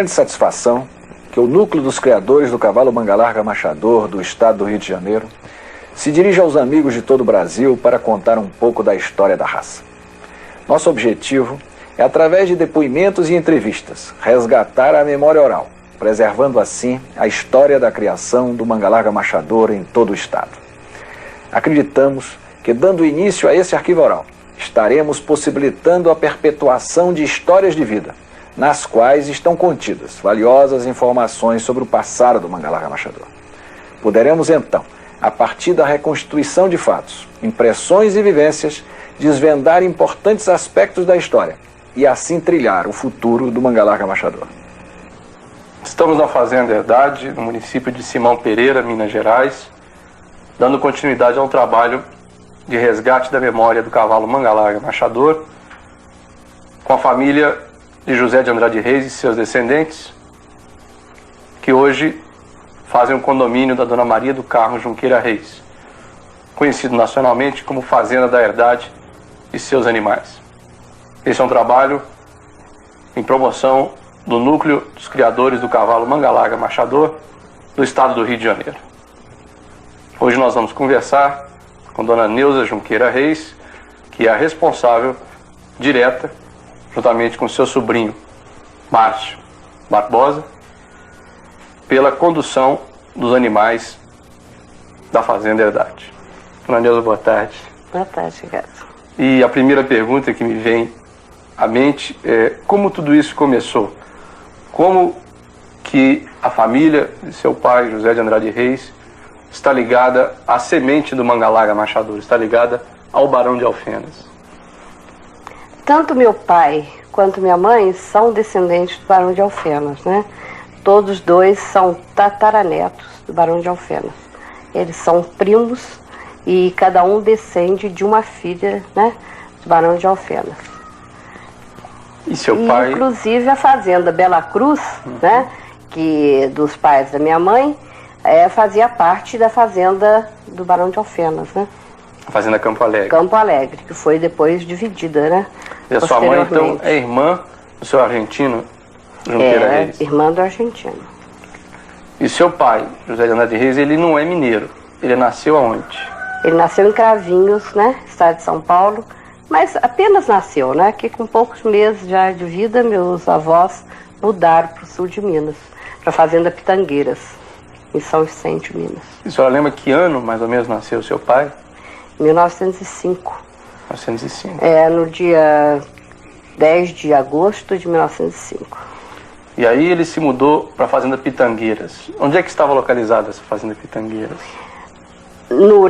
grande satisfação que o núcleo dos criadores do cavalo manga larga machador do estado do Rio de Janeiro se dirige aos amigos de todo o Brasil para contar um pouco da história da raça. Nosso objetivo é, através de depoimentos e entrevistas, resgatar a memória oral, preservando assim a história da criação do manga larga machador em todo o estado. Acreditamos que, dando início a esse arquivo oral, estaremos possibilitando a perpetuação de histórias de vida, nas quais estão contidas valiosas informações sobre o passado do manga larga machador. Poderemos então, a partir da reconstituição de fatos, impressões e vivências, desvendar importantes aspectos da história e assim trilhar o futuro do manga larga machador. Estamos na Fazenda Herdade, no município de Simão Pereira, Minas Gerais, dando continuidade ao trabalho de resgate da memória do cavalo manga larga machador, com a família de José de Andrade Reis e seus descendentes, que hoje fazem o condomínio da Dona Maria do Carmo Junqueira Reis, conhecido nacionalmente como Fazenda da Herdade e seus animais. Esse é um trabalho em promoção do núcleo dos criadores do cavalo manga larga machador do estado do Rio de Janeiro. Hoje nós vamos conversar com Dona Neuza Junqueira Reis, que é a responsável direta, juntamente com seu sobrinho Márcio Barbosa, pela condução dos animais da Fazenda Herdade. Dona Neuza, boa tarde. Boa tarde, gato. E a primeira pergunta que me vem à mente é como tudo isso começou? Como que a família de seu pai, José de Andrade Reis, está ligada à semente do manga larga machador, está ligada ao Barão de Alfenas? Tanto meu pai quanto minha mãe são descendentes do Barão de Alfenas, né? Todos dois são tataranetos do Barão de Alfenas. Eles são primos e cada um descende de uma filha, né, do Barão de Alfenas. E seu pai? Inclusive a Fazenda Bela Cruz, né, que dos pais da minha mãe, fazia parte da Fazenda do Barão de Alfenas, né? A Fazenda Campo Alegre. Campo Alegre, que foi depois dividida, né? E a sua mãe, então, é irmã do seu argentino, Junqueira Reis? É, irmã do argentino. E seu pai, José de Andrade Reis, ele não é mineiro. Ele nasceu aonde? Ele nasceu em Cravinhos, né? Estado de São Paulo. Mas apenas nasceu, né? Que com poucos meses já de vida, meus avós mudaram para o sul de Minas, para a Fazenda Pitangueiras, em São Vicente, Minas. E a senhora lembra que ano, mais ou menos, nasceu seu pai? 1905. 1905. No dia 10 de agosto de 1905. E aí ele se mudou para a Fazenda Pitangueiras. Onde é que estava localizada essa Fazenda Pitangueiras?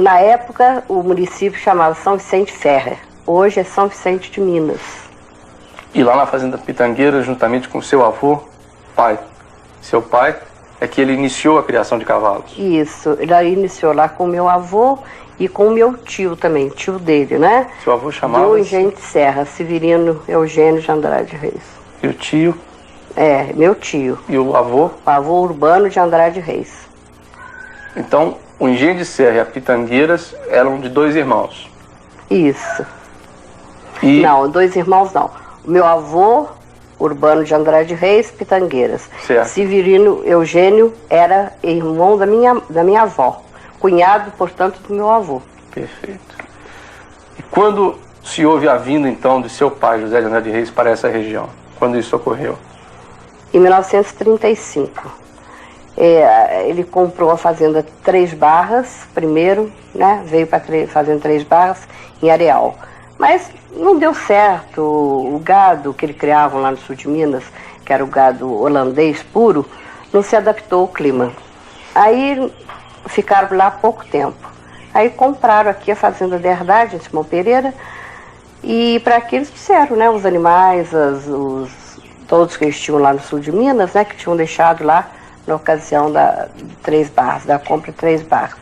Na época, o município chamava São Vicente Ferrer. Hoje é São Vicente de Minas. E lá na Fazenda Pitangueiras, juntamente com seu avô, pai. Seu pai é que ele iniciou a criação de cavalos. Isso, ele iniciou lá com meu avô e com o meu tio também, tio dele, né? Seu avô chamava-se? Do Engenho de Serra, Severino Eugênio de Andrade Reis. E o tio? Meu tio. E o avô? O avô Urbano de Andrade Reis. Então, o Engenho de Serra e a Pitangueiras eram de dois irmãos. Isso. E... Não, dois irmãos não. O meu avô, Urbano de Andrade Reis, Pitangueiras. Certo. Severino Eugênio era irmão da minha avó. Cunhado, portanto, do meu avô. Perfeito. E quando se houve a vinda, então, de seu pai, José de Andrade Reis, para essa região? Quando isso ocorreu? Em 1935. Ele comprou a Fazenda Três Barras, primeiro, né? Veio para a Fazenda Três Barras, em Areal. Mas não deu certo. O gado que ele criava lá no sul de Minas, que era o gado holandês puro, não se adaptou ao clima. Aí ficaram lá há pouco tempo. Aí compraram aqui a Fazenda da Herdade, em Simão Pereira, e para aqui eles fizeram, né, os animais, todos que eles tinham lá no sul de Minas, né, que tinham deixado lá na ocasião da Três Barras, da compra de Três Barras.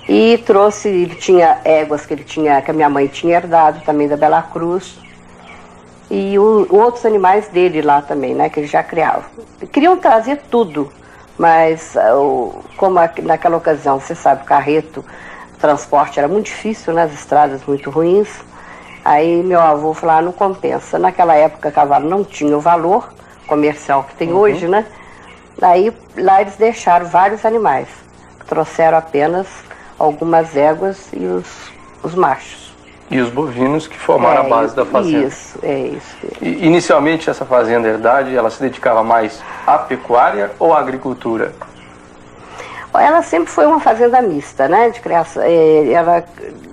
E trouxe, ele tinha éguas que a minha mãe tinha herdado também da Bela Cruz, e outros animais dele lá também, né, que ele já criava. Queriam trazer tudo, mas como naquela ocasião, você sabe, o carreto, o transporte era muito difícil, né, as estradas muito ruins. Aí meu avô falou, não compensa. Naquela época, cavalo não tinha o valor, comercial que tem hoje, né? Daí lá eles deixaram vários animais. Trouxeram apenas algumas éguas e os machos. E os bovinos que formaram a base da fazenda. Isso, é isso. E, inicialmente essa fazenda Herdade, ela se dedicava mais à pecuária ou à agricultura? Ela sempre foi uma fazenda mista, né, de criação.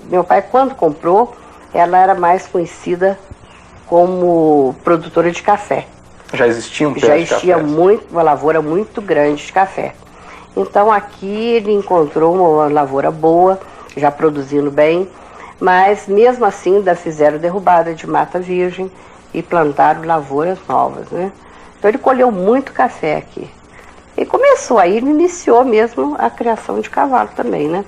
Meu pai, quando comprou, ela era mais conhecida como produtora de café. Já existia um pé Já de existia café? uma lavoura muito grande de café. Então aqui ele encontrou uma lavoura boa, já produzindo bem, mas mesmo assim ainda fizeram derrubada de mata virgem e plantaram lavouras novas, né? Então ele colheu muito café aqui. E começou, aí ele iniciou mesmo a criação de cavalo também, né?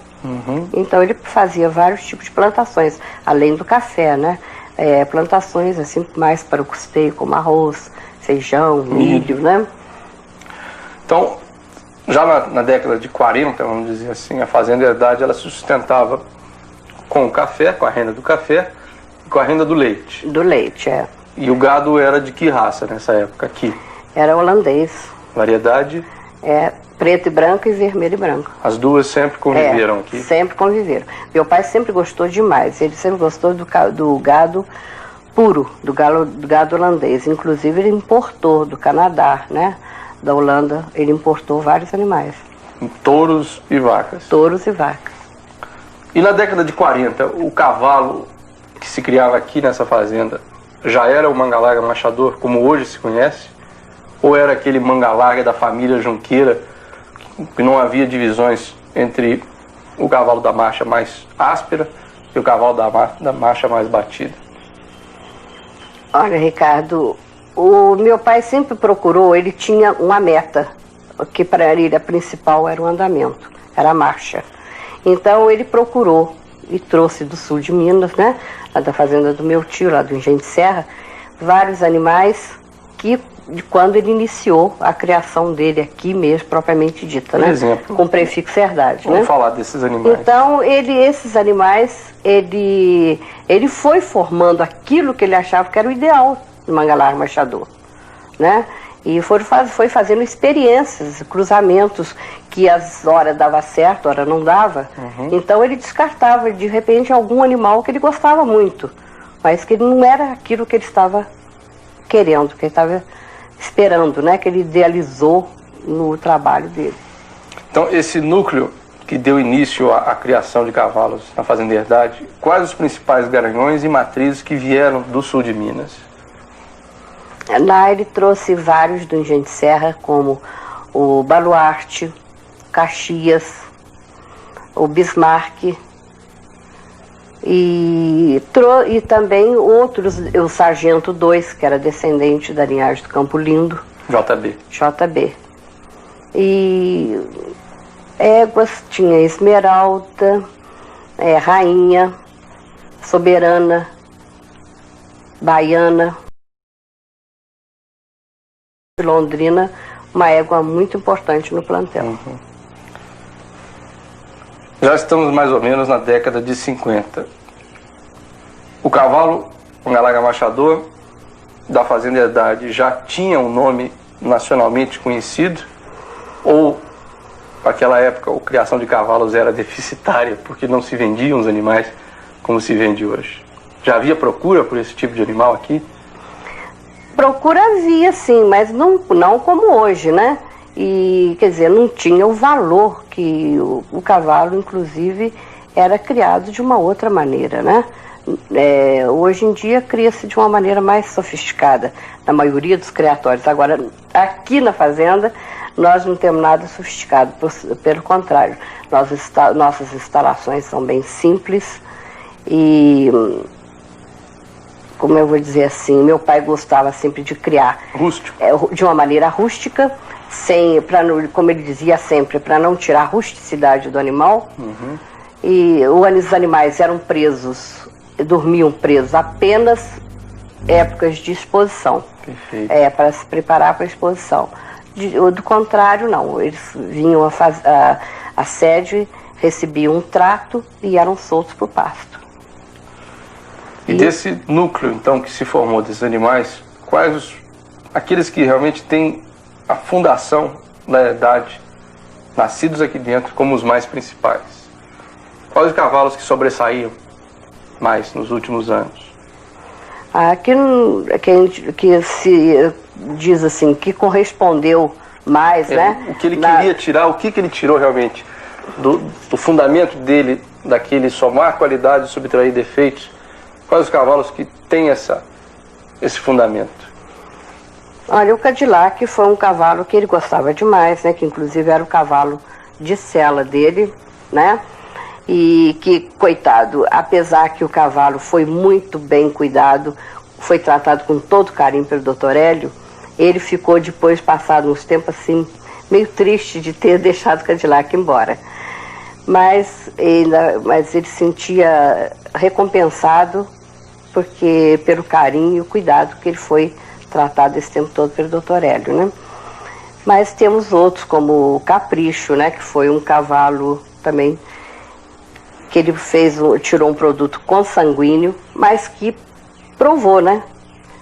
Então ele fazia vários tipos de plantações, além do café, né? Plantações assim mais para o custeio, como arroz, feijão, milho, né? Então, já na década de 40, vamos dizer assim, a fazenda Herdade, ela se sustentava com o café, com a renda do café e com a renda do leite. Do leite, é. E o gado era de que raça nessa época aqui? Era holandês. Variedade? Preto e branco e vermelho e branco. As duas sempre conviveram aqui? Sempre conviveram. Meu pai sempre gostou demais. Ele sempre gostou do gado puro, do gado holandês. Inclusive ele importou do Canadá, né? Da Holanda, ele importou vários animais. Touros e vacas? Touros e vacas. E na década de 40, o cavalo que se criava aqui nessa fazenda já era o manga larga machador, como hoje se conhece? Ou era aquele manga larga da família Junqueira, que não havia divisões entre o cavalo da marcha mais áspera e o cavalo da marcha mais batida? Olha, Ricardo, o meu pai sempre procurou, ele tinha uma meta, que para ele a principal era o andamento, era a marcha. Então ele procurou e trouxe do sul de Minas, né, lá da fazenda do meu tio, lá do Engenho de Serra, vários animais que, de quando ele iniciou a criação dele aqui mesmo, propriamente dita, né? Por exemplo, com prefixo Herdade. Vamos falar desses animais. Então, esses animais, ele foi formando aquilo que ele achava que era o ideal do manga larga machador, né? E foi fazendo experiências, cruzamentos, que as horas dava certo, hora não dava. Então ele descartava, de repente, algum animal que ele gostava muito, mas que não era aquilo que ele estava querendo, que ele estava esperando, né? Que ele idealizou no trabalho dele. Então, esse núcleo que deu início à criação de cavalos na fazenda Herdade, quais os principais garanhões e matrizes que vieram do sul de Minas? Lá ele trouxe vários do Engenho de Serra, como o Baluarte, Caxias, o Bismarck, e também outros, o Sargento 2, que era descendente da linhagem do Campo Lindo. JB. E éguas, tinha Esmeralda, Rainha, Soberana, Baiana, Londrina, uma égua muito importante no plantel. Já estamos mais ou menos na década de 50. O cavalo, o manga larga machador da fazenda Herdade, já tinha um nome nacionalmente conhecido? Ou naquela época a criação de cavalos era deficitária porque não se vendiam os animais como se vende hoje? Já havia procura por esse tipo de animal aqui? Procura havia, sim, mas não como hoje, né? E, quer dizer, não tinha o valor que o cavalo, inclusive, era criado de uma outra maneira, né? Hoje em dia cria-se de uma maneira mais sofisticada, na maioria dos criatórios. Agora, aqui na fazenda, nós não temos nada sofisticado, pelo contrário. Nossas instalações são bem simples e, como eu vou dizer assim, meu pai gostava sempre de criar de uma maneira rústica, como ele dizia sempre, para não tirar a rusticidade do animal. E os animais eram dormiam presos apenas épocas de exposição. Perfeito. Para se preparar para a exposição. Do contrário, não. Eles vinham a sede, recebiam um trato e eram soltos para o pasto. E desse núcleo, então, que se formou desses animais, quais os aqueles que realmente têm a fundação da herdade, nascidos aqui dentro, como os mais principais. Quais os cavalos que sobressaíam mais nos últimos anos? Que se diz assim, que correspondeu mais, né? O que ele queria tirar, o que ele tirou realmente do fundamento dele, daquele somar qualidades e subtrair defeitos. Quais os cavalos que têm esse fundamento? Olha, o Cadillac foi um cavalo que ele gostava demais, né? Que inclusive era o cavalo de sela dele, né? E que, coitado, apesar que o cavalo foi muito bem cuidado, foi tratado com todo carinho pelo Dr. Hélio, ele ficou depois, passado uns tempos assim, meio triste de ter deixado o Cadillac embora. Mas ele sentia recompensado pelo carinho e o cuidado que ele foi tratado esse tempo todo pelo Dr. Hélio, né? Mas temos outros, como o Capricho, né? Que foi um cavalo também que ele tirou um produto consanguíneo, mas que provou, né?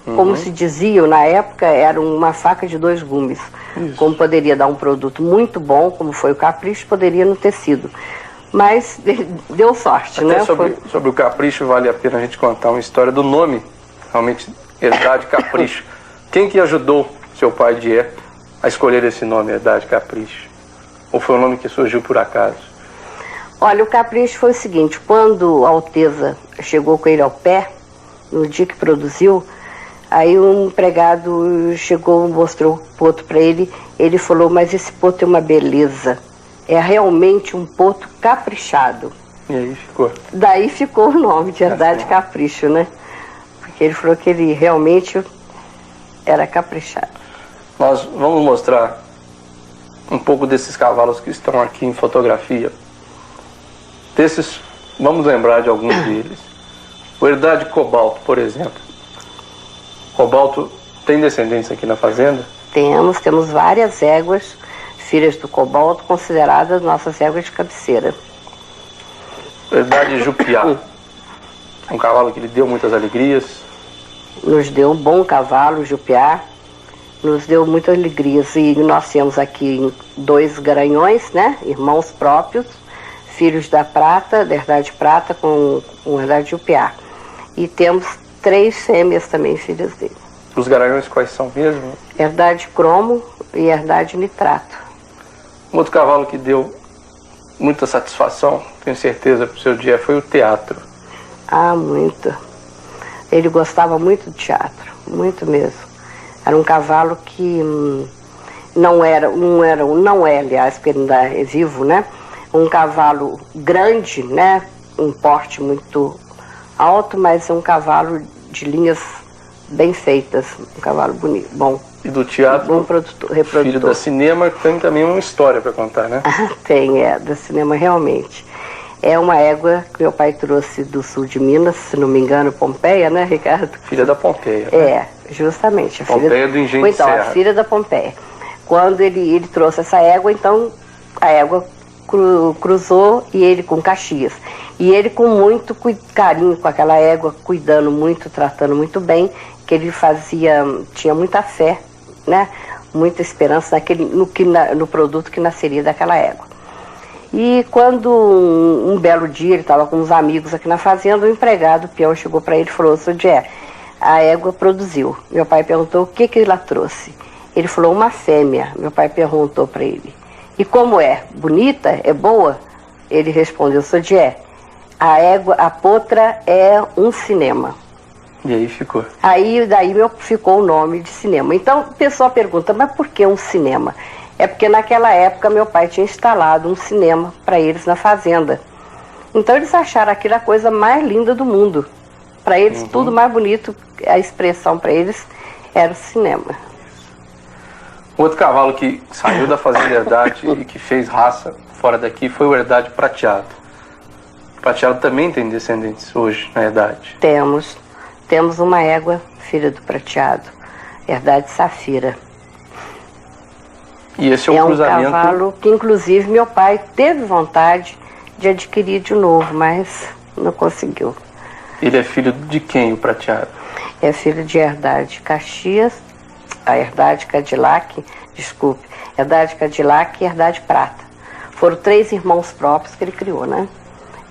Como se dizia na época, era uma faca de dois gumes. Isso. Como poderia dar um produto muito bom, como foi o Capricho, poderia não ter sido. Mas deu sorte, até né? Sobre o Capricho, vale a pena a gente contar uma história do nome, realmente, Herdade Capricho. Quem que ajudou seu pai Dié a escolher esse nome, Herdade Capricho? Ou foi um nome que surgiu por acaso? Olha, o Capricho foi o seguinte, quando a Alteza chegou com ele ao pé, no dia que produziu, aí um empregado chegou, mostrou o poto para ele, ele falou, mas esse poto é uma beleza, é realmente um poto caprichado. E aí ficou? Daí ficou o nome de Herdade Capricho, né? Porque ele falou que ele realmente era caprichado. Nós vamos mostrar um pouco desses cavalos que estão aqui em fotografia. Vamos lembrar de alguns deles. O Herdade Cobalto, por exemplo. Cobalto tem descendência aqui na fazenda? Temos várias éguas, filhas do Cobalto, consideradas nossas éguas de cabeceira. Herdade Jupiá. Um cavalo que lhe deu muitas alegrias. Nos deu um bom cavalo, Jupiá. Nos deu muitas alegrias. E nós temos aqui 2 garanhões, né? Irmãos próprios. Filhos da Prata, da Herdade Prata, com Herdade Jupiá. E temos 3 fêmeas também, filhas dele. Os garanhões quais são mesmo? Herdade Cromo e Herdade Nitrato. Um outro cavalo que deu muita satisfação, tenho certeza, para o seu dia, foi o Teatro. Ah, muito. Ele gostava muito de teatro, muito mesmo. Era um cavalo que não é, aliás, porque ainda é vivo, né? Um cavalo grande, né? Um porte muito alto, mas é um cavalo de linhas bem feitas, um cavalo bonito, bom. E do teatro, bom reprodutor. Filho da Cinema, tem também uma história para contar, né? Tem, da Cinema realmente. É uma égua que meu pai trouxe do sul de Minas, se não me engano, Pompeia, né, Ricardo? Filha da Pompeia. Né? Justamente. Pompeia do Engenho de Serra. Então, a filha da Pompeia. Quando ele trouxe essa égua, então a égua cruzou e ele com Caxias. E ele com muito carinho com aquela égua, cuidando muito, tratando muito bem, que ele tinha muita fé, né? Muita esperança no produto que nasceria daquela égua. E quando um belo dia ele estava com uns amigos aqui na fazenda, o empregado, o peão, chegou para ele e falou: "Seu Jé, a égua produziu." Meu pai perguntou o que ela trouxe. Ele falou: "Uma fêmea." Meu pai perguntou para ele: "E como é? Bonita? É boa?" Ele respondeu: "Seu Jé, a potra é um cinema." E aí ficou. Daí ficou o nome de Cinema. Então o pessoal pergunta: mas por que um cinema? É porque naquela época meu pai tinha instalado um cinema para eles na fazenda. Então eles acharam aquilo a coisa mais linda do mundo. Para eles tudo mais bonito, a expressão para eles era o cinema. Outro cavalo que saiu da fazenda Herdade e que fez raça fora daqui foi o Herdade Prateado. O Prateado também tem descendentes hoje na Herdade. Temos uma égua, filha do Prateado, Herdade Safira. E esse é um cruzamento... um cavalo que, inclusive, meu pai teve vontade de adquirir de novo, mas não conseguiu. Ele é filho de quem, o Prateado? É filho de Herdade Caxias a Herdade Cadillac, desculpe, Herdade Cadillac e Herdade Prata. Foram 3 irmãos próprios que ele criou, né?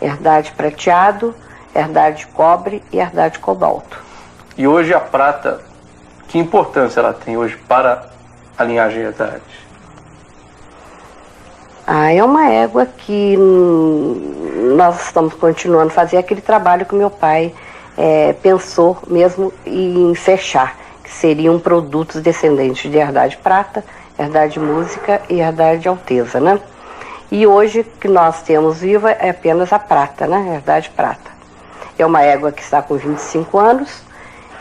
Herdade Prateado, Herdade Cobre e Herdade Cobalto. E hoje a prata, que importância ela tem hoje para a linhagem Herdade? É uma égua que nós estamos continuando a fazer aquele trabalho que meu pai pensou mesmo em fechar, que seriam produtos descendentes de Herdade Prata, Herdade Música e Herdade Alteza, né? E hoje que nós temos viva é apenas a prata, né? Herdade Prata. É uma égua que está com 25 anos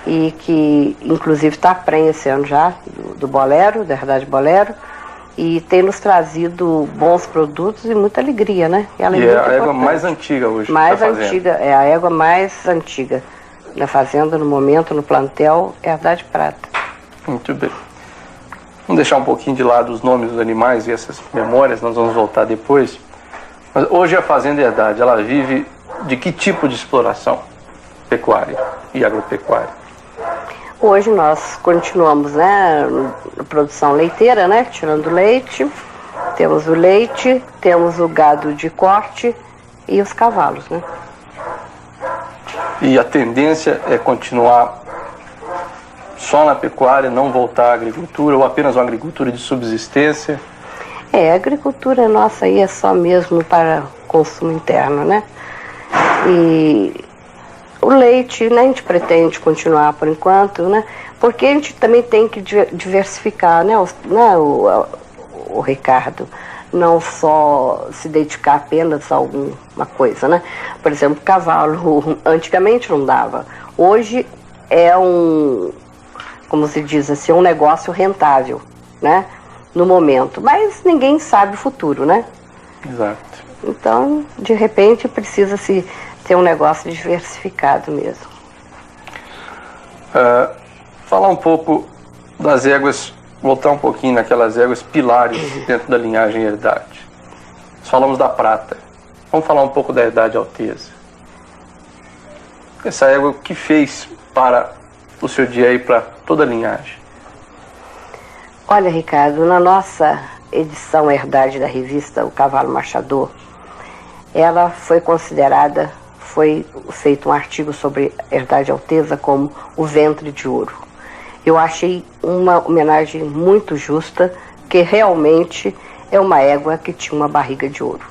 e que inclusive está prenha esse ano já, do Bolero, da Herdade Bolero, e tem nos trazido bons produtos e muita alegria, né? Ela é a égua mais antiga hoje mais da fazenda. Antiga, é a égua mais antiga da fazenda no momento, no plantel, é a Herdade Prata. Muito bem. Vamos deixar um pouquinho de lado os nomes dos animais e essas memórias, nós vamos voltar depois. Mas hoje a Fazenda Herdade, ela vive de que tipo de exploração pecuária e agropecuária? Hoje nós continuamos, né, na produção leiteira, né, tirando leite. Temos o leite, temos o gado de corte e os cavalos, né. E a tendência é continuar só na pecuária, não voltar à agricultura, ou apenas uma agricultura de subsistência? A agricultura nossa aí é só mesmo para consumo interno, né? E o leite, né, a gente pretende continuar por enquanto, né? Porque a gente também tem que diversificar, né? O Ricardo, não só se dedicar apenas a alguma coisa, né? Por exemplo, cavalo, antigamente não dava. Hoje é como se diz assim, um negócio rentável, né? No momento, mas ninguém sabe o futuro, né? Exato. Então, de repente, precisa-se ter um negócio diversificado mesmo. Falar um pouco das éguas, voltar um pouquinho naquelas éguas pilares dentro da linhagem Herdade. Nós falamos da prata, vamos falar um pouco da Herdade Alteza. Essa égua, o que fez para o seu dia e para toda a linhagem? Olha, Ricardo, na nossa edição Herdade da revista O Cavalo Machador, ela foi considerada, foi feito um artigo sobre Herdade Alteza como o ventre de ouro. Eu achei uma homenagem muito justa, que realmente é uma égua que tinha uma barriga de ouro.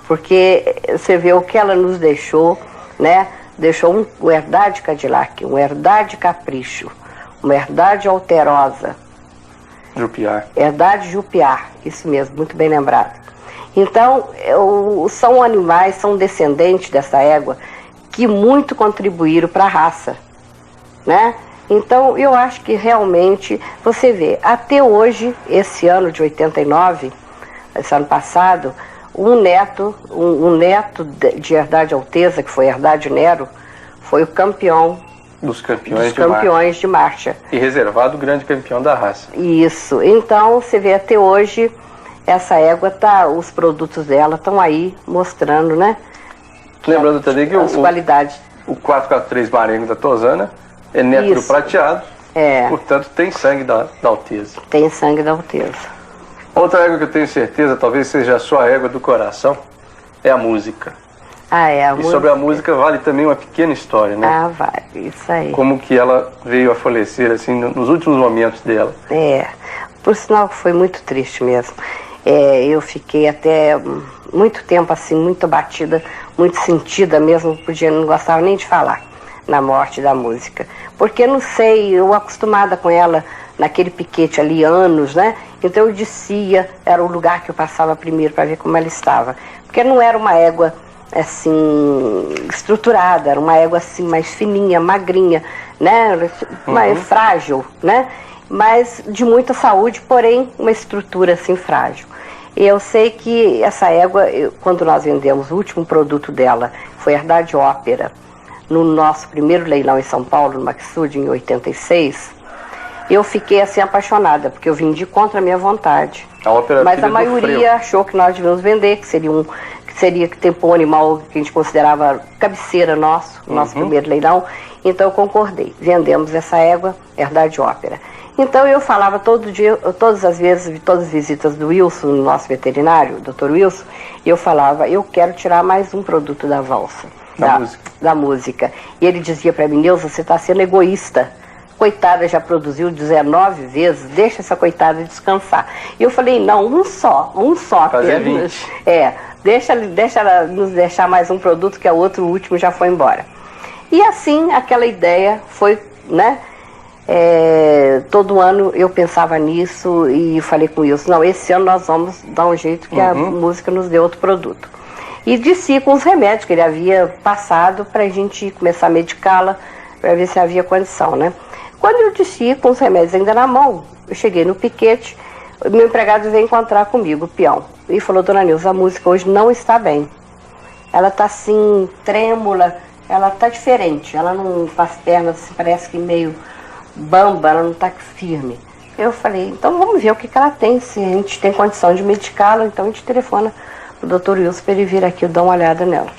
Porque você vê o que ela nos deixou, né? Deixou um Herdade Cadillac, um Herdade Capricho, uma Herdade Alterosa. Jupiar. Herdade Jupiar, isso mesmo, muito bem lembrado. Então, são animais, são descendentes dessa égua que muito contribuíram para a raça, né? Então, eu acho que realmente, você vê, até hoje, esse ano de 89, esse ano passado, um neto de Herdade Alteza, que foi Herdade Nero, foi o campeão dos campeões de marcha. E reservado o grande campeão da raça. Isso. Então, você vê até hoje, essa égua, os produtos dela estão aí mostrando, né? Lembrando também que as qualidades. O 443 Marengo da Tosana é neto do prateado, portanto tem sangue da Alteza. Tem sangue da Alteza. Outra égua que eu tenho certeza, talvez seja a sua égua do coração, é a música. A música. E sobre a música vale também uma pequena história, né? Vale, isso aí. Como que ela veio a falecer, assim, nos últimos momentos dela. Por sinal foi muito triste mesmo. Eu fiquei até muito tempo assim, muito abatida, muito sentida mesmo, não gostava nem de falar na morte da música. Porque, não sei, eu acostumada com ela naquele piquete ali, anos, né? Então eu descia, era o lugar que eu passava primeiro para ver como ela estava. Porque não era uma égua, assim, estruturada, era uma égua, assim, mais fininha, magrinha, né? Mais frágil, né? Mas de muita saúde, porém uma estrutura, assim, frágil. E eu sei que essa égua, quando nós vendemos o último produto dela, foi a Herdade Ópera, no nosso primeiro leilão em São Paulo, no Maxud, em 86, eu fiquei assim apaixonada, porque eu vendi contra a minha vontade. A ópera. Mas a maioria achou que nós devíamos vender, que seria que tempo um animal que a gente considerava cabeceira nosso primeiro leilão. Então eu concordei. Vendemos essa égua, Herdade Ópera. Então eu falava todo dia, todas as vezes, todas as visitas do Wilson, nosso veterinário, o Dr. Wilson, eu falava, eu quero tirar mais um produto da valsa, da música. E ele dizia para mim, Neuza, você está sendo egoísta. Coitada, já produziu 19 vezes, deixa essa coitada descansar. E eu falei, não, um só apenas. Deixa ela nos deixar mais um produto, que o último já foi embora. E assim, aquela ideia foi, né? Todo ano eu pensava nisso e falei com o Wilson, não, esse ano nós vamos dar um jeito que a música nos dê outro produto. E disse com os remédios que ele havia passado para a gente começar a medicá-la, para ver se havia condição, né? Quando eu disse com os remédios ainda na mão, eu cheguei no piquete, o meu empregado veio encontrar comigo, o peão, e falou, dona Neuza, a música hoje não está bem. Ela está assim, trêmula, ela está diferente, ela não, com as pernas assim, parece que meio bamba, ela não está firme. Eu falei, então vamos ver o que ela tem, se a gente tem condição de medicá-la, então a gente telefona o Dr. Wilson para ele vir aqui dar uma olhada nela.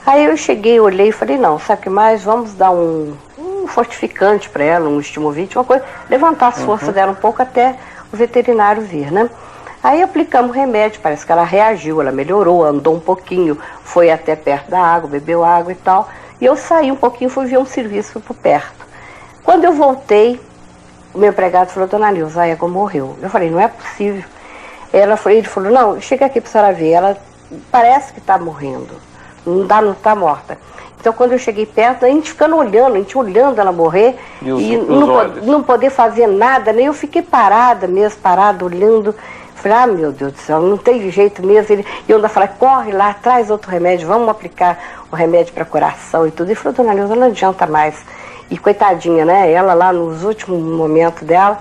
Aí eu cheguei, olhei e falei, não, sabe o que mais? Vamos dar um fortificante para ela, um estimovite, uma coisa, levantar as forças dela um pouco até o veterinário vir, né? Aí aplicamos o remédio, parece que ela reagiu, ela melhorou, andou um pouquinho, foi até perto da água, bebeu água e tal. E eu saí um pouquinho, fui ver um serviço por perto. Quando eu voltei, o meu empregado falou, dona Neuza, a égua morreu. Eu falei, não é possível. Ele falou, não, chega aqui para a senhora ver, ela parece que está morrendo, não está morta. Então quando eu cheguei perto, a gente ficando olhando ela morrer e não poder fazer nada, nem eu fiquei parada, olhando. Falei, meu Deus do céu, não tem jeito mesmo. E eu ainda falei, corre lá, traz outro remédio, vamos aplicar o remédio para coração e tudo. Ele falou, dona Neuza, não adianta mais. E coitadinha, né, ela lá nos últimos momentos dela,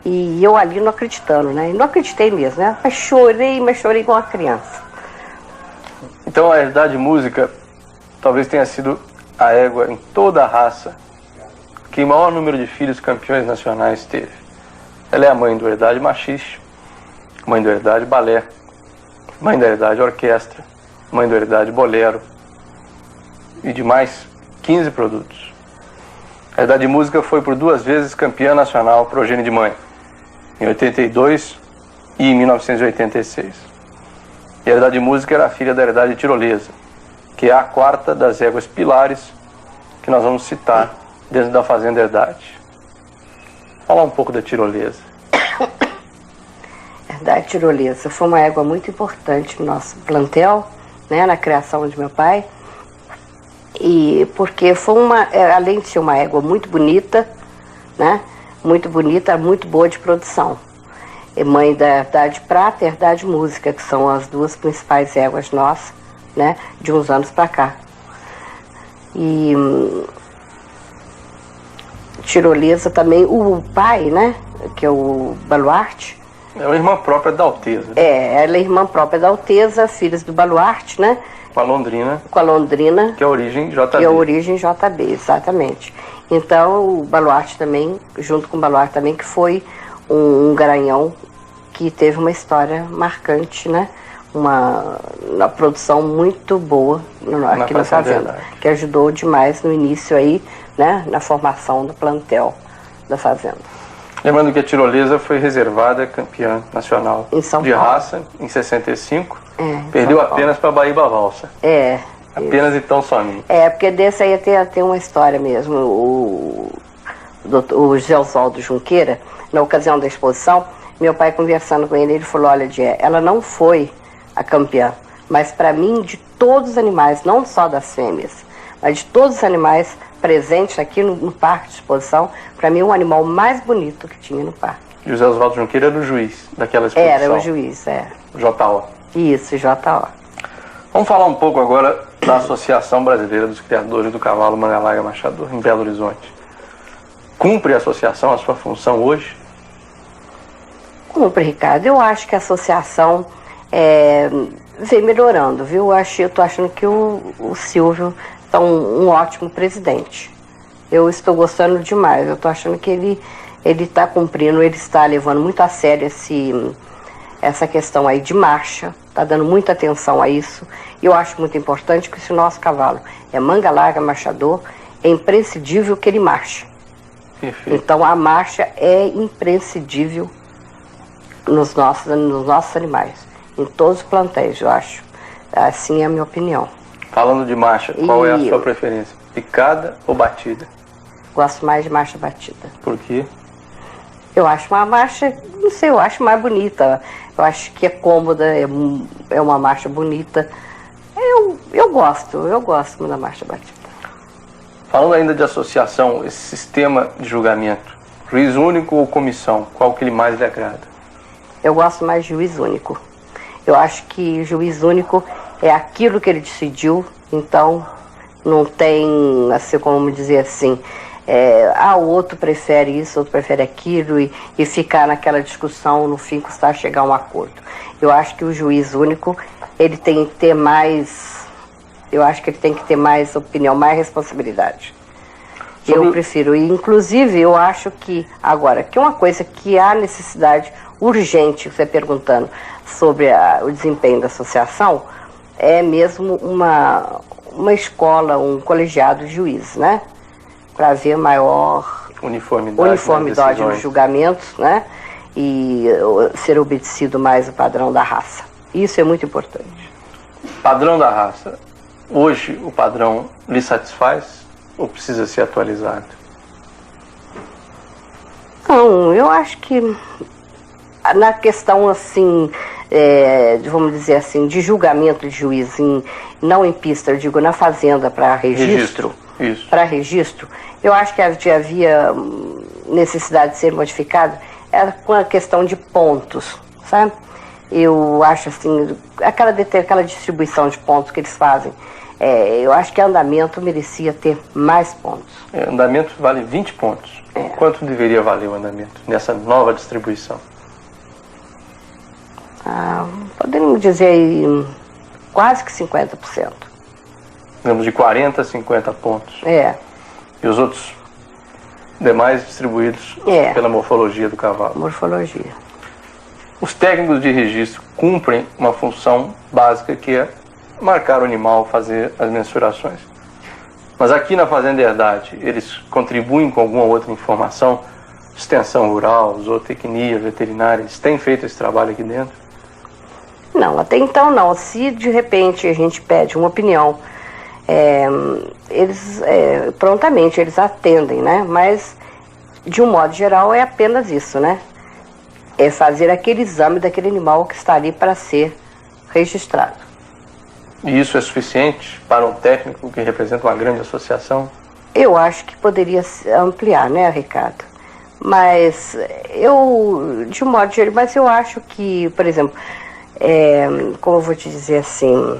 e eu ali não acreditando, né, e não acreditei mesmo, né, mas chorei igual uma criança. Então a Herdade Música talvez tenha sido a égua em toda a raça que o maior número de filhos campeões nacionais teve. Ela é a mãe do Herdade Machiste, mãe do Herdade Balé, mãe da Herdade Orquestra, mãe do Herdade Bolero e de mais 15 produtos. A Herdade Música foi por 2 vezes campeã nacional progênie de mãe, em 82 e em 1986. E a Herdade Música era a filha da Herdade Tirolesa, que é a 4ª das éguas pilares que nós vamos citar dentro da Fazenda Herdade. Falar um pouco da Tirolesa. Herdade Tirolesa foi uma égua muito importante no nosso plantel, né, na criação de meu pai. E porque foi além de ser uma égua muito bonita, né, muito bonita, muito boa de produção. É mãe da Herdade Prata e Herdade Música, que são as 2 principais éguas nossas, né, de uns anos para cá. E Tirolesa também, o pai, né, que é o Baluarte. É uma irmã própria da Alteza. Ela é irmã própria da Alteza, filhas do Baluarte, né? Com a Londrina. Com a Londrina. Que é a origem JB. Que é a origem JB, exatamente. Então o Baluarte também, junto com o Baluarte também, que foi um garanhão que teve uma história marcante, né? Uma produção muito boa aqui na Fazenda, que ajudou demais no início aí, né? Na formação do plantel da Fazenda. Lembrando que a Tirolesa foi reservada campeã nacional de raça em 65. Perdeu apenas para a Baíba Valsa. Apenas então somente. Porque desse aí ia ter uma história mesmo. O José Oswaldo Junqueira, na ocasião da exposição, meu pai conversando com ele, ele falou, olha, Dié, ela não foi a campeã, mas para mim, de todos os animais, não só das fêmeas, mas de todos os animais presentes aqui no parque de exposição, para mim, o animal mais bonito que tinha no parque. José Oswaldo Junqueira era o juiz daquela exposição. Era o juiz, JO. Isso, JO. Vamos falar um pouco agora da Associação Brasileira dos Criadores do Cavalo Manga-Larga Machador, em Belo Horizonte. Cumpre a associação a sua função hoje? Cumpre, Ricardo. Eu acho que a associação vem melhorando, viu? Eu tô achando que o Silvio está um ótimo presidente. Eu estou gostando demais. Eu tô achando que ele está cumprindo, ele está levando muito a sério essa questão aí de marcha, está dando muita atenção a isso. E eu acho muito importante que se o nosso cavalo é manga larga, marchador, é imprescindível que ele marche. Perfeito. Então a marcha é imprescindível nos nossos animais, em todos os plantéis, eu acho. Assim é a minha opinião. Falando de marcha, qual é a sua preferência? Picada ou batida? Gosto mais de marcha batida. Por quê? Eu acho uma marcha, não sei, eu acho mais bonita. Eu acho que é cômoda, é uma marcha bonita. Eu gosto da marcha batida. Falando ainda de associação, esse sistema de julgamento, juiz único ou comissão, qual que mais lhe agrada? Eu gosto mais de juiz único. Eu acho que juiz único é aquilo que ele decidiu, então não tem, assim, como dizer assim, o outro prefere isso, o outro prefere aquilo, e ficar naquela discussão, no fim, custar a chegar a um acordo. Eu acho que o juiz único, ele tem que ter mais, eu acho que ele tem que ter mais opinião, mais responsabilidade. Eu prefiro, e inclusive eu acho que, agora, que uma coisa que há necessidade urgente, você perguntando sobre o desempenho da associação, é mesmo uma escola, um colegiado de juízes, né? Para haver maior uniformidade nos julgamentos, né? E ser obedecido mais o padrão da raça. Isso é muito importante. Padrão da raça. Hoje o padrão lhe satisfaz ou precisa ser atualizado? Não, eu acho que na questão assim, vamos dizer assim, de julgamento de juiz, não em pista, eu digo na fazenda para registro. Isso. Para registro, eu acho que havia necessidade de ser modificado, era com a questão de pontos, sabe? Eu acho assim, aquela distribuição de pontos que eles fazem, eu acho que andamento merecia ter mais pontos. Andamento vale 20 pontos. Quanto deveria valer o andamento nessa nova distribuição? Podemos dizer aí, quase que 50%. Digamos de 40 a 50 pontos. E os outros demais distribuídos pela morfologia do cavalo. Morfologia. Os técnicos de registro cumprem uma função básica que é marcar o animal, fazer as mensurações. Mas aqui na Fazenda Herdade, eles contribuem com alguma outra informação? Extensão rural, zootecnia, veterinária, eles têm feito esse trabalho aqui dentro? Não, até então não. Se de repente a gente pede uma opinião, eles prontamente eles atendem, né? Mas de um modo geral é apenas isso, né? É fazer aquele exame daquele animal que está ali para ser registrado. E isso é suficiente para um técnico que representa uma grande associação? Eu acho que poderia ampliar, né, Ricardo? Mas de um modo geral, mas eu acho que, por exemplo, como eu vou te dizer assim...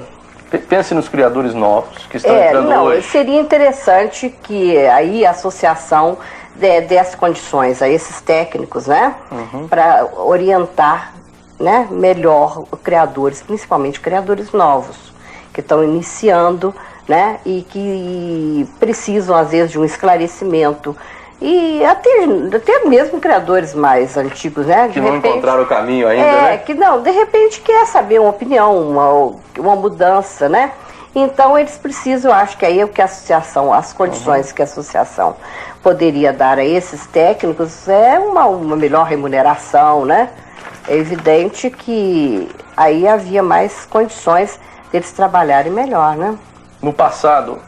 Pense nos criadores novos que estão entrando hoje. Seria interessante que aí a associação desse condições a esses técnicos, né? Para orientar, né, melhor criadores, principalmente criadores novos, que estão iniciando, né? E que precisam, às vezes, de um esclarecimento. E até mesmo criadores mais antigos, né? Que não encontraram o caminho ainda, né? Que não, de repente quer saber uma opinião, uma mudança, né? Então eles precisam, eu acho que aí é o que a associação, as condições que a associação poderia dar a esses técnicos é uma melhor remuneração, né? É evidente que aí havia mais condições deles trabalharem melhor, né? No passado,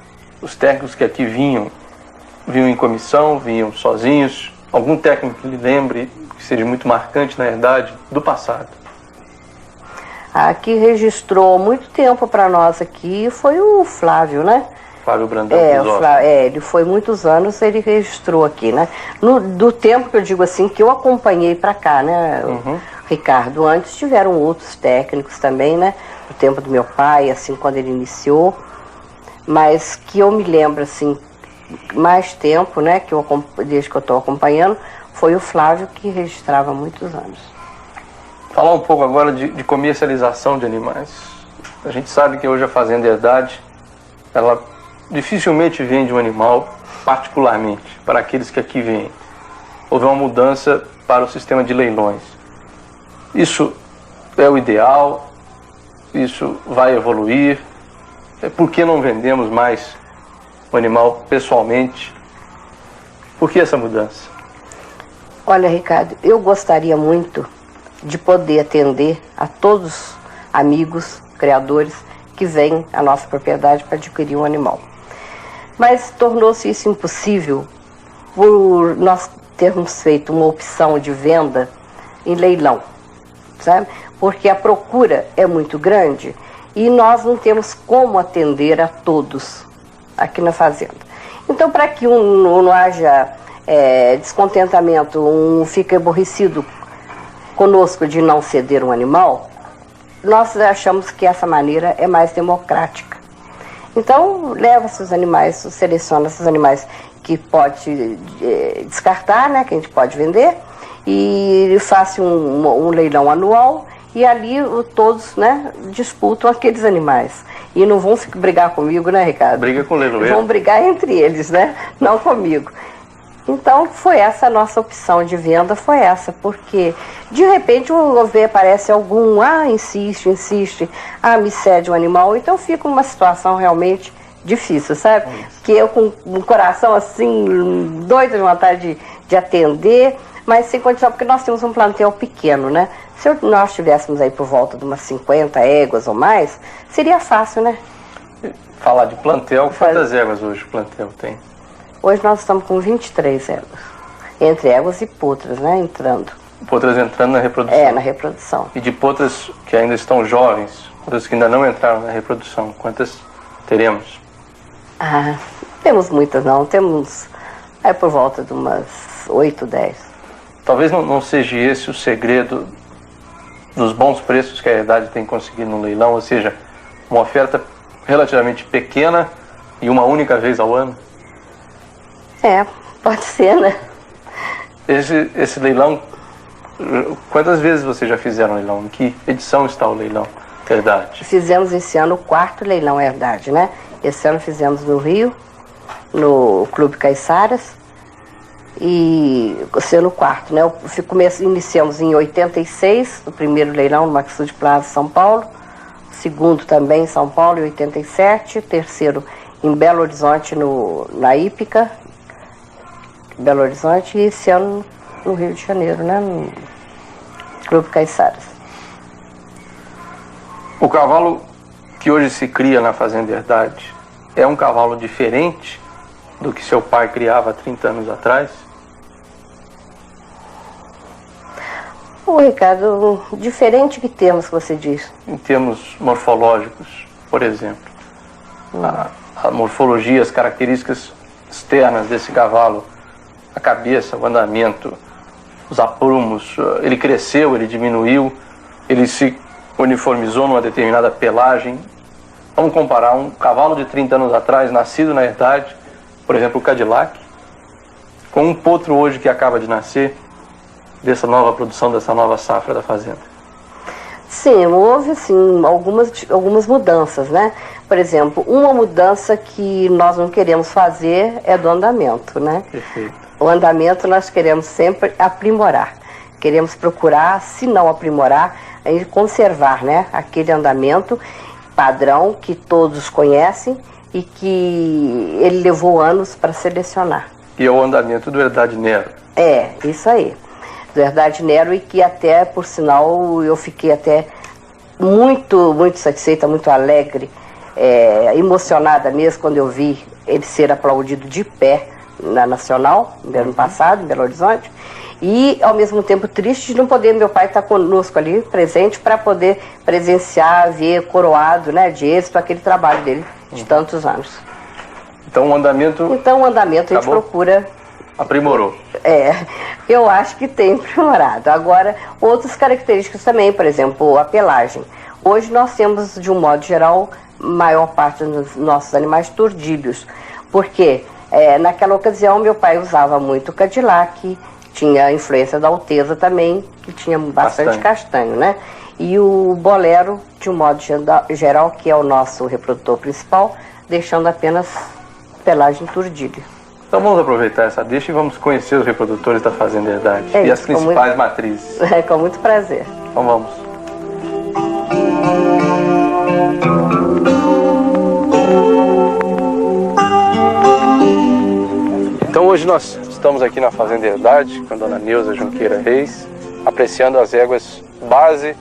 os técnicos que aqui vinham em comissão, vinham sozinhos. Algum técnico que lhe lembre, que seja muito marcante, na verdade, do passado? Que registrou muito tempo para nós aqui foi o Flávio, né? Flávio Brandão. Ele foi muitos anos, ele registrou aqui, né? Do tempo que eu digo assim, que eu acompanhei para cá, né, Ricardo? Antes tiveram outros técnicos também, né? No tempo do meu pai, assim, quando ele iniciou. Mas que eu me lembro, assim, mais tempo, né, desde que eu estou acompanhando, foi o Flávio que registrava há muitos anos. Falar um pouco agora de comercialização de animais. A gente sabe que hoje a Fazenda Herdade, ela dificilmente vende um animal particularmente para aqueles que aqui vêm. Houve uma mudança para o sistema de leilões. Isso é o ideal? Isso vai evoluir? Por que não vendemos mais o animal pessoalmente? Por que essa mudança? Olha, Ricardo, eu gostaria muito de poder atender a todos os amigos, criadores que vêm à nossa propriedade para adquirir um animal. Mas tornou-se isso impossível por nós termos feito uma opção de venda em leilão, sabe? Porque a procura é muito grande e nós não temos como atender a todos aqui na fazenda. Então, para que não haja descontentamento, fique aborrecido conosco de não ceder um animal, nós achamos que essa maneira é mais democrática. Então, leva seus animais, seleciona esses animais que pode descartar, né, que a gente pode vender, e faça um leilão anual, e ali todos, né, disputam aqueles animais. E não vão brigar comigo, né, Ricardo? Briga com o leiloeiro. Vão brigar entre eles, né, não comigo. Então, foi essa a nossa opção de venda, foi essa, porque de repente aparece algum, insiste, me cede um animal, então fica uma situação realmente difícil, sabe? Que eu com um coração assim, doido de vontade de atender, mas sem condição, porque nós temos um plantel pequeno, né? Se nós tivéssemos aí por volta de umas 50 éguas ou mais, seria fácil, né? Falar de plantel, quantas éguas hoje o plantel tem? Hoje nós estamos com 23 éguas, entre éguas e potras, né, entrando. Potras entrando na reprodução? Na reprodução. E de potras que ainda estão jovens, potras que ainda não entraram na reprodução, quantas teremos? Temos muitas não, temos por volta de umas 8, 10. Talvez não seja esse o segredo dos bons preços que a herdade tem conseguido no leilão, ou seja, uma oferta relativamente pequena e uma única vez ao ano? Pode ser, né? Esse leilão, quantas vezes vocês já fizeram leilão? Em que edição está o leilão Herdade? Fizemos esse ano o 4º leilão Herdade, né? Esse ano fizemos no Rio, no Clube Caiçaras, e sendo o 4º, né? Iniciamos em 86, o primeiro leilão no Maxud Plaza, São Paulo, o segundo também em São Paulo, em 87, o terceiro em Belo Horizonte, na Hípica, Belo Horizonte, e esse ano no Rio de Janeiro, né, no Clube Caiçaras. O cavalo que hoje se cria na Fazenda Herdade é um cavalo diferente do que seu pai criava há 30 anos atrás? Ricardo, diferente que termos que você diz? Em termos morfológicos, por exemplo. A morfologia, as características externas desse cavalo, a cabeça, o andamento, os aprumos, ele cresceu, ele diminuiu, ele se uniformizou numa determinada pelagem. Vamos comparar um cavalo de 30 anos atrás, nascido na herdade, por exemplo, o Cadillac, com um potro hoje que acaba de nascer, dessa nova produção, dessa nova safra da fazenda. Sim, houve sim algumas mudanças, né? Por exemplo, uma mudança que nós não queremos fazer é do andamento, né? Perfeito. O andamento nós queremos sempre aprimorar. Queremos procurar, se não aprimorar, a gente conservar, né, aquele andamento padrão que todos conhecem e que ele levou anos para selecionar. E é o andamento do Herdade Nero. Isso aí. Do Herdade Nero, e que até, por sinal, eu fiquei até muito, muito satisfeita, muito alegre, emocionada mesmo quando eu vi ele ser aplaudido de pé na Nacional, no ano passado, em Belo Horizonte, e ao mesmo tempo triste de não poder meu pai estar conosco ali, presente, para poder presenciar, ver coroado, né, de êxito aquele trabalho dele de tantos anos. Então o andamento a gente procura... Aprimorou. Eu acho que tem aprimorado. Agora, outras características também, por exemplo, a pelagem. Hoje nós temos, de um modo geral, maior parte dos nossos animais tordilhos, porque naquela ocasião meu pai usava muito Cadillac, tinha a influência da Alteza também, que tinha bastante castanho, né? E o Bolero, de um modo geral, que é o nosso reprodutor principal, deixando apenas pelagem tordilho. Então vamos aproveitar essa deixa e vamos conhecer os reprodutores da Fazenda Herdade e as principais matrizes. Com muito prazer. Então vamos. Hoje nós estamos aqui na Fazenda Herdade com a dona Neuza Junqueira Reis, apreciando as éguas base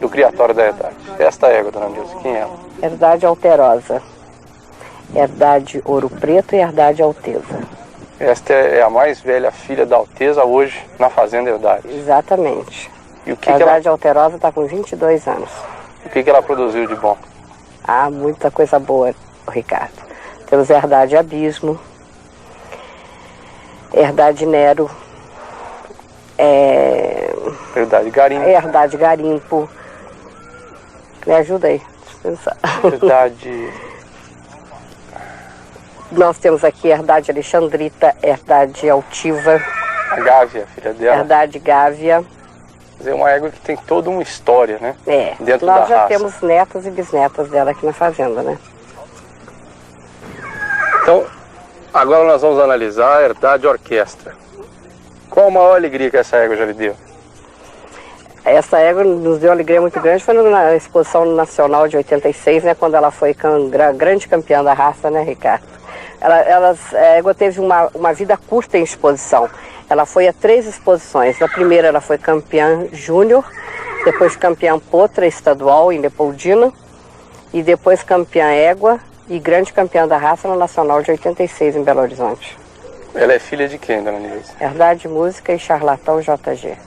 do criatório da Herdade. Esta égua, dona Neuza, quem é ela? Herdade Alterosa. Herdade Ouro Preto e Herdade Alteza. Esta é a mais velha filha da Alteza hoje na Fazenda Herdade. Exatamente. E o A que Herdade Alterosa está com 22 anos. o que ela produziu de bom? Ah, muita coisa boa, Ricardo. Temos Herdade Abismo, Herdade Nero, Herdade Garimpo. Herdade Garimpo. Me ajuda aí, deixa eu pensar. Herdade... Nós temos aqui Herdade Alexandrita, Herdade Altiva, A Gávea, filha dela. Herdade Gávea. Quer dizer, uma égua que tem toda uma história, né? Dentro Nós da já raça. temos netas e bisnetas dela aqui na fazenda, né? Então, agora nós vamos analisar a Herdade Orquestra. Qual a maior alegria que essa égua já lhe deu? Essa égua nos deu uma alegria muito grande, foi na Exposição Nacional de 86, né? Quando ela foi grande campeã da raça, né, Ricardo? A égua teve uma vida curta em exposição. Ela foi a 3 exposições. Na primeira ela foi campeã júnior, depois campeã potra estadual em Leopoldina, e depois campeã égua e grande campeã da raça no Nacional de 86 em Belo Horizonte. Ela é filha de quem, dona Neuza? Herdade Música e Charlatão JG. –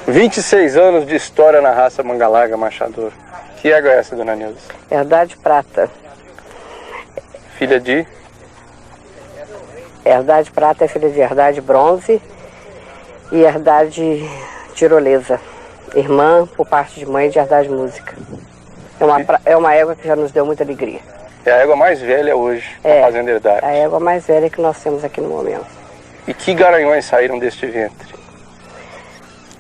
26 anos de história na raça Mangalarga Machador. Que égua é essa, dona Neuza? Herdade Prata. Filha de? Herdade Prata é filha de Herdade Bronze e Herdade Tirolesa. Irmã, por parte de mãe, de Herdade Música. É uma égua que já nos deu muita alegria. É a égua mais velha hoje na Fazenda Herdade. A égua mais velha que nós temos aqui no momento. E que garanhões saíram deste ventre?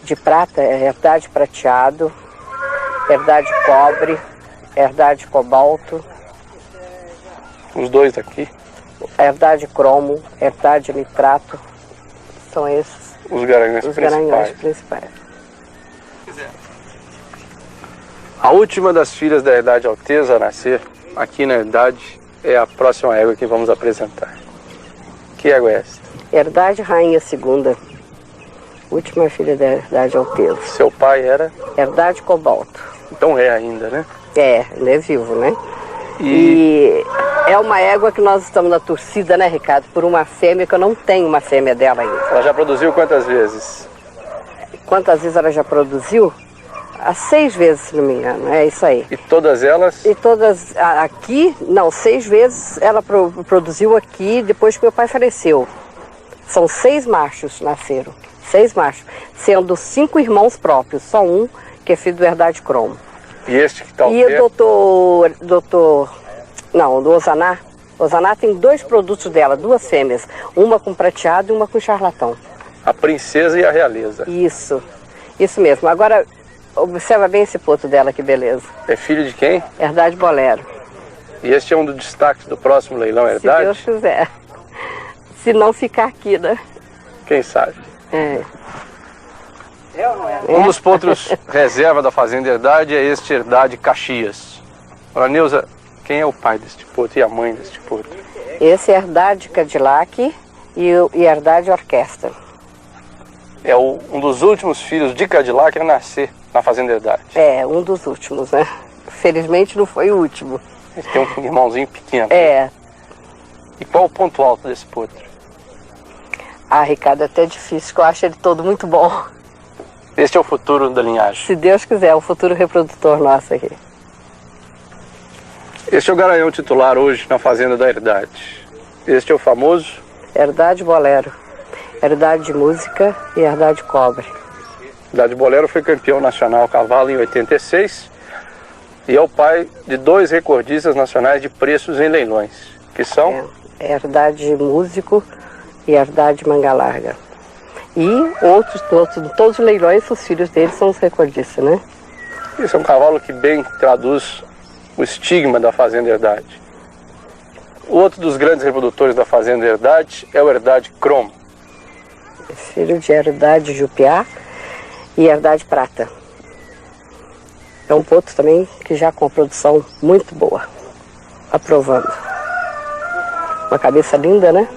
De prata é Herdade Prateado, Herdade Cobre, Herdade Cobalto, Os dois aqui? Herdade Cromo, Herdade Nitrato. São esses Os garanhões os principais. garanhões principais. A última das filhas da Herdade Alteza a nascer aqui na Herdade é a próxima égua que vamos apresentar. Que égua é esta? Herdade Rainha II, última filha da Herdade Alteza. Seu pai era? Herdade Cobalto. Então é ainda, né? Ele é vivo, né? E é uma égua que nós estamos na torcida, né, Ricardo? Por uma fêmea, que eu não tenho uma fêmea dela ainda. Ela já produziu quantas vezes? Quantas vezes ela já produziu? 6 vezes, se não me engano, é isso aí. E todas elas? E todas aqui, não, 6 vezes ela produziu aqui depois que meu pai faleceu. São 6 machos nasceram, 6 machos, sendo 5 irmãos próprios, só um que é filho do Herdade Cromo. E este que está ao E pé? do Osaná. Osaná tem 2 produtos dela, 2 fêmeas, uma com prateado e uma com charlatão. A princesa e a realeza. Isso mesmo. Agora, observa bem esse potro dela, que beleza. É filho de quem? Herdade Bolero. E este é um dos destaques do próximo leilão Herdade? Se Deus quiser. Se não ficar aqui, né? Quem sabe? É. Um dos potros reserva da Fazenda Herdade é este Herdade Caxias. Ora, Neuza, quem é o pai deste potro e a mãe deste potro? Esse é Herdade Cadillac e Herdade Orquestra. É um dos últimos filhos de Cadillac a nascer na Fazenda Herdade. É, um dos últimos, né? Felizmente não foi o último. Ele tem um irmãozinho pequeno. É. E qual o ponto alto desse potro? Ah, Ricardo, é até difícil, que eu acho ele todo muito bom. Este é o futuro da linhagem. Se Deus quiser, o futuro reprodutor nosso aqui. Este é o garanhão titular hoje na Fazenda da Herdade. Este é o famoso? Herdade Bolero, Herdade Música e Herdade Cobre. Herdade Bolero foi campeão nacional cavalo em 86 e é o pai de 2 recordistas nacionais de preços em leilões, que são? Herdade Músico e Herdade Manga Larga. E todos os leilões, os filhos deles são os recordistas, né? Esse é um cavalo que bem traduz o estigma da Fazenda Herdade. O outro dos grandes reprodutores da Fazenda Herdade é o Herdade Cromo. Filho de Herdade Jupiá e Herdade Prata. É um potro também que já com produção muito boa. Aprovando. Uma cabeça linda, né?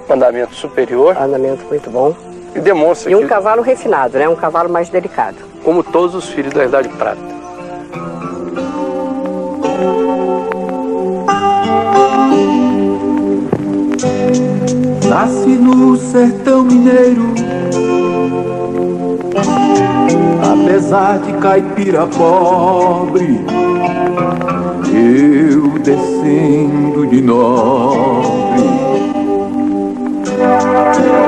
Andamento superior. Andamento muito bom. E demonstra E um que, cavalo refinado, né? Um cavalo mais delicado. como todos os filhos da Idade Prata. Nasce no sertão mineiro, apesar de caipira pobre, eu descendo de nobre.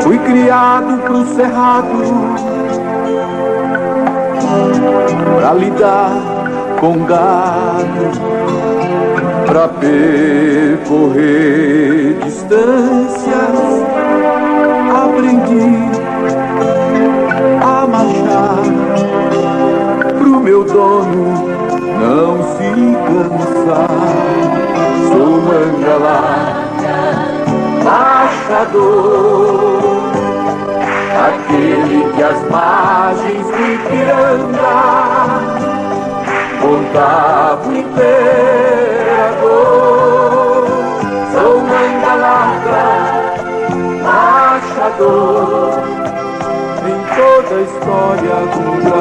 Fui criado pro cerrado, pra lidar com gado, pra percorrer distâncias. Aprendi a marchar pro meu dono não se cansar. Sou mangalacra, marchador, aquele que as margens do Ipiranga contava o imperador. Sou mangalacra, marchador, em toda a história do Brasil.